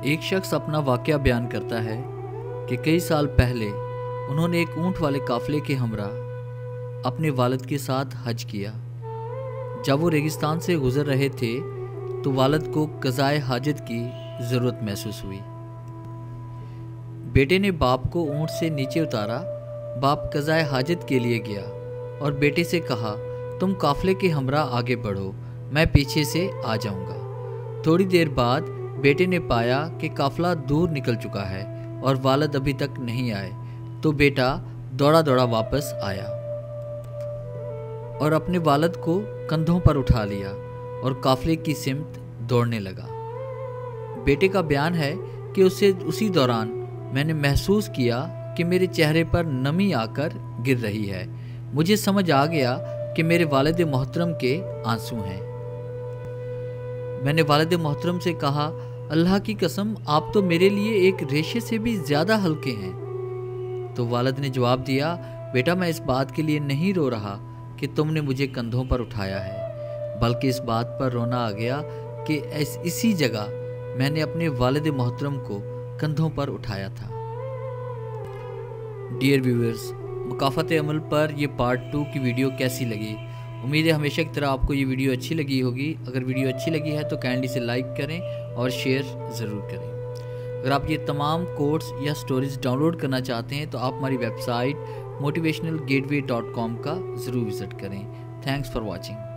ایک شخص اپنا واقعہ بیان کرتا ہے کہ کئی سال پہلے انہوں نے ایک اونٹ والے قافلے کے ہمراہ اپنے والد کے ساتھ حج کیا۔ جب وہ ریگستان سے گزر رہے تھے تو والد کو قضائے حاجت کی ضرورت محسوس ہوئی۔ بیٹے نے باپ کو اونٹ سے نیچے اتارا۔ باپ قضائے حاجت کے لیے گیا اور بیٹے سے کہا، تم قافلے کے ہمراہ آگے بڑھو، میں پیچھے سے آ جاؤں گا۔ تھوڑی دیر بعد بیٹے نے پایا کہ قافلہ دور نکل چکا ہے اور والد ابھی تک نہیں آئے، تو بیٹا دوڑا دوڑا واپس آیا اور اپنے والد کو کندھوں پر اٹھا لیا اور قافلے کی سمت دوڑنے لگا۔ بیٹے کا بیان ہے کہ اسی دوران میں نے محسوس کیا کہ میرے چہرے پر نمی آ کر گر رہی ہے۔ مجھے سمجھ آ گیا کہ میرے والد محترم کے آنسو ہیں۔ میں نے والد محترم سے کہا، اللہ کی قسم آپ تو میرے لیے ایک ریشے سے بھی زیادہ ہلکے ہیں۔ تو والد نے جواب دیا، بیٹا میں اس بات کے لیے نہیں رو رہا کہ تم نے مجھے کندھوں پر اٹھایا ہے، بلکہ اس بات پر رونا آ گیا کہ اسی جگہ میں نے اپنے والد محترم کو کندھوں پر اٹھایا تھا۔ ڈیئر ویورز، مکافات عمل پر یہ پارٹ 2 کی ویڈیو کیسی لگی؟ امید ہے ہمیشہ کی طرح آپ کو یہ ویڈیو اچھی لگی ہوگی۔ اگر ویڈیو اچھی لگی ہے تو کائنڈلی سے لائک کریں اور شیئر ضرور کریں۔ اگر آپ یہ تمام کوٹس یا سٹوریز ڈاؤن لوڈ کرنا چاہتے ہیں تو آپ ہماری ویب سائٹ motivationalgateway.com کا ضرور وزٹ کریں۔ Thanks for watching.